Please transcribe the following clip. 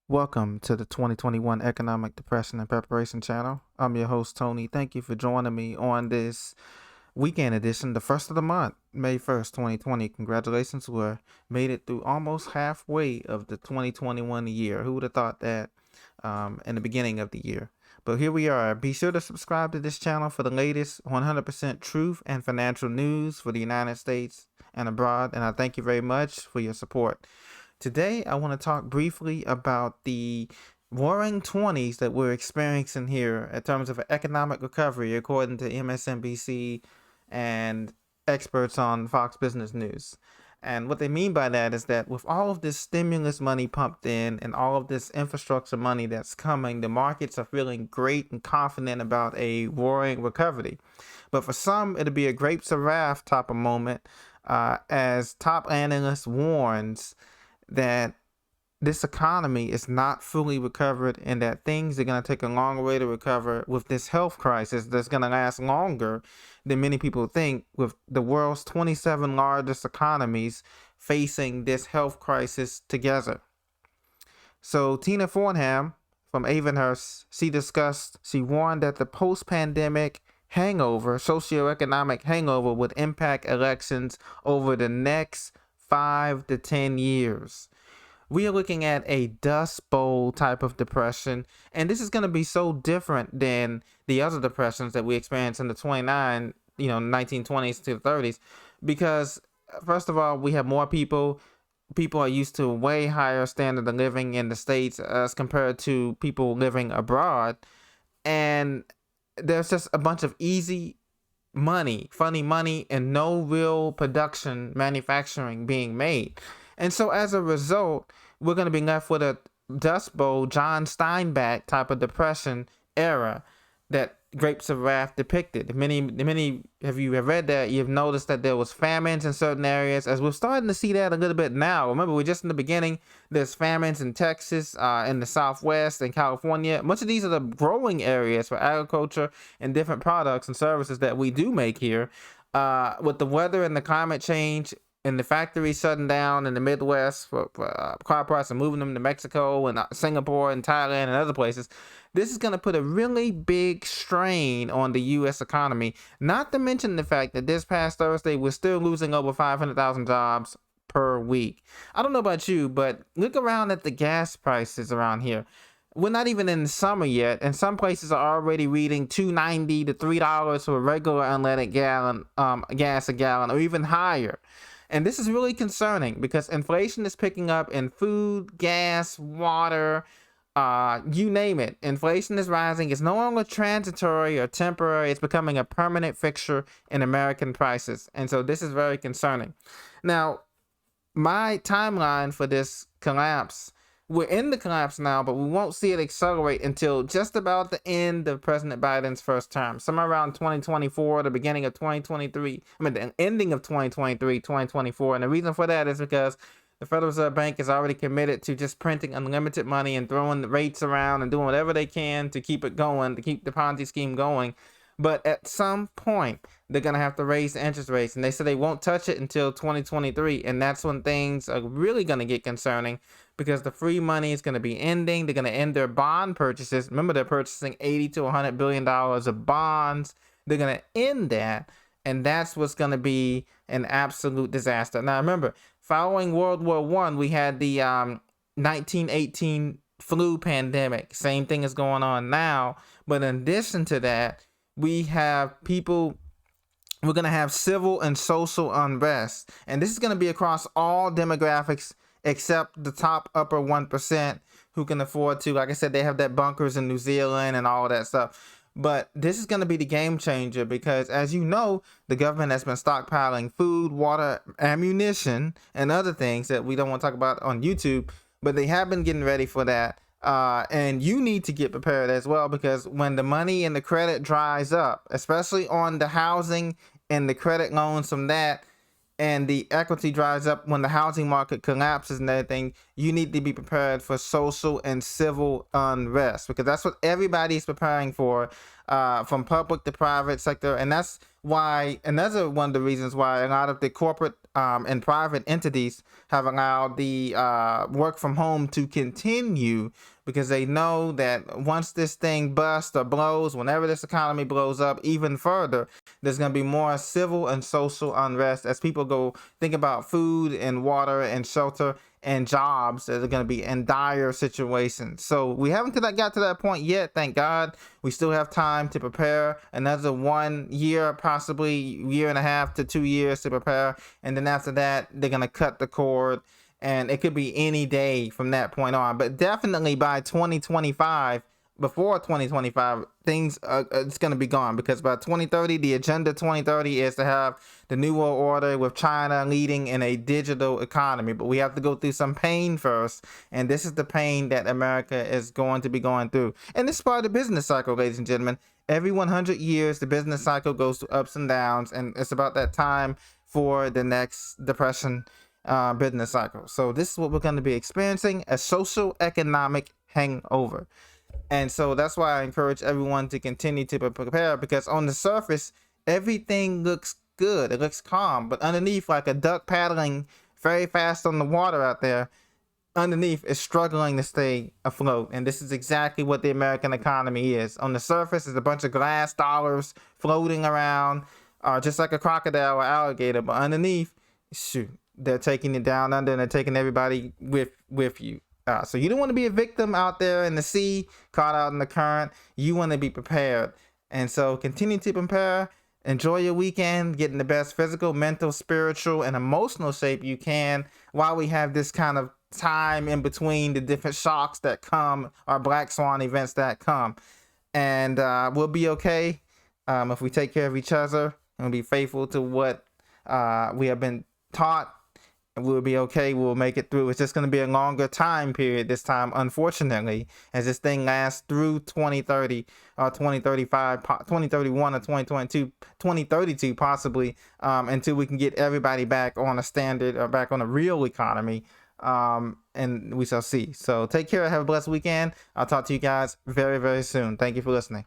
Welcome to the 2021 Economic Depression and Preparation Channel. I'm your host, Tony. Thank you for joining me on this weekend edition, the first of the month, May 1st, 2020. Congratulations, we made it through almost halfway of the 2021 year. Who would have thought that in the beginning of the year? But here we are. Be sure to subscribe to this channel for the latest 100% truth and financial news for the United States and abroad. And I thank you very much for your support. Today, I want to talk briefly about the roaring 20s that we're experiencing here in terms of economic recovery, according to MSNBC and experts on Fox Business News. And what they mean by that is that with all of this stimulus money pumped in and all of this infrastructure money that's coming, the markets are feeling great and confident about a roaring recovery. But for some, it'll be a grapes of wrath type of moment, as top analysts warns that this economy is not fully recovered and that things are going to take a long way to recover with this health crisis that's going to last longer than many people think, with the world's 27 largest economies facing this health crisis together. So Tina Fornham from Avonhurst, she warned that the post-pandemic hangover, socioeconomic hangover, would impact elections over the next 5 to 10 years. We are looking at a dust bowl type of depression, and this is going to be so different than the other depressions that we experienced in the 1920s to the 30s, because first of all, we have more people. People are used to a way higher standard of living in the States as compared to people living abroad, and there's just a bunch of easy money, funny money, and no real production, manufacturing being made. And so as a result, we're going to be left with a Dust Bowl, John Steinbeck type of depression era that Grapes of Wrath depicted. Many of you have read that. You've noticed that there was famines in certain areas, as we're starting to see that a little bit now. Remember, we're just in the beginning. There's famines in Texas, in the Southwest, and California. Much of these are the growing areas for agriculture and different products and services that we do make here. With the weather and the climate change, and the factories shutting down in the Midwest for car parts and moving them to Mexico and Singapore and Thailand and other places, this is going to put a really big strain on the U.S. economy, not to mention the fact that this past Thursday, we're still losing over 500,000 jobs per week. I don't know about you, but look around at the gas prices around here. We're not even in the summer yet, and some places are already reading $2.90 to $3 for a regular unleaded gallon, gas a gallon, or even higher. And this is really concerning because inflation is picking up in food, gas, water, you name it. Inflation is rising. It's no longer transitory or temporary. It's becoming a permanent fixture in American prices. And so this is very concerning. Now, my timeline for this collapse, we're in the collapse now, but we won't see it accelerate until just about the end of President Biden's first term, somewhere around 2024, the beginning of 2023. The ending of 2023, 2024. And the reason for that is because the Federal Reserve Bank is already committed to just printing unlimited money and throwing the rates around and doing whatever they can to keep it going, to keep the Ponzi scheme going. But at some point, they're going to have to raise the interest rates. And they said they won't touch it until 2023. And that's when things are really going to get concerning, because the free money is going to be ending. They're going to end their bond purchases. Remember, they're purchasing $80 to $100 billion of bonds. They're going to end that. And that's what's going to be an absolute disaster. Now, remember, following World War I, we had the 1918 flu pandemic. Same thing is going on now. But in addition to that, we're going to have civil and social unrest. And this is going to be across all demographics except the top upper 1% who can afford to. Like I said, they have that bunkers in New Zealand and all that stuff. But this is going to be the game changer because, as you know, the government has been stockpiling food, water, ammunition, and other things that we don't want to talk about on YouTube. But they have been getting ready for that. And you need to get prepared as well, because when the money and the credit dries up, especially on the housing and the credit loans from that, and the equity dries up when the housing market collapses and everything, you need to be prepared for social and civil unrest, because that's what everybody is preparing for, from public to private sector. And that's why another one of the reasons why a lot of the corporate and private entities have allowed the work from home to continue, because they know that once this thing busts or blows, whenever this economy blows up even further, there's going to be more civil and social unrest as people go think about food and water and shelter and jobs that are going to be in dire situations. So we haven't got to that point yet, thank God. We still have time to prepare, another 1 year, possibly year and a half to 2 years to prepare. And then after that, they're going to cut the cord. And it could be any day from that point on. But definitely by 2025, before 2025, things it's going to be gone, because by 2030, the agenda 2030 is to have the new world order with China leading in a digital economy. But we have to go through some pain first, and this is the pain that America is going to be going through. And this is part of the business cycle, ladies and gentlemen. Every 100 years, the business cycle goes through ups and downs, and it's about that time for the next depression business cycle. So this is what we're going to be experiencing, a social economic hangover. And so that's why I encourage everyone to continue to prepare, because on the surface, everything looks good. It looks calm. But underneath, like a duck paddling very fast on the water out there, underneath is struggling to stay afloat. And this is exactly what the American economy is. On the surface is a bunch of glass dollars floating around, just like a crocodile or alligator. But underneath, shoot, they're taking it down under, and they're taking everybody with you. So you don't want to be a victim out there in the sea, caught out in the current. You want to be prepared. And so continue to prepare. Enjoy your weekend, getting the best physical, mental, spiritual, and emotional shape you can while we have this kind of time in between the different shocks that come, or black swan events that come. And we'll be okay if we take care of each other and be faithful to what we have been taught. We'll be okay. We'll make it through. It's just going to be a longer time period this time, unfortunately, as this thing lasts through 2030 or 2035, 2031 or 2022, 2032 possibly, until we can get everybody back on a standard or back on a real economy. And we shall see. So take care. Have a blessed weekend. I'll talk to you guys very, very soon. Thank you for listening.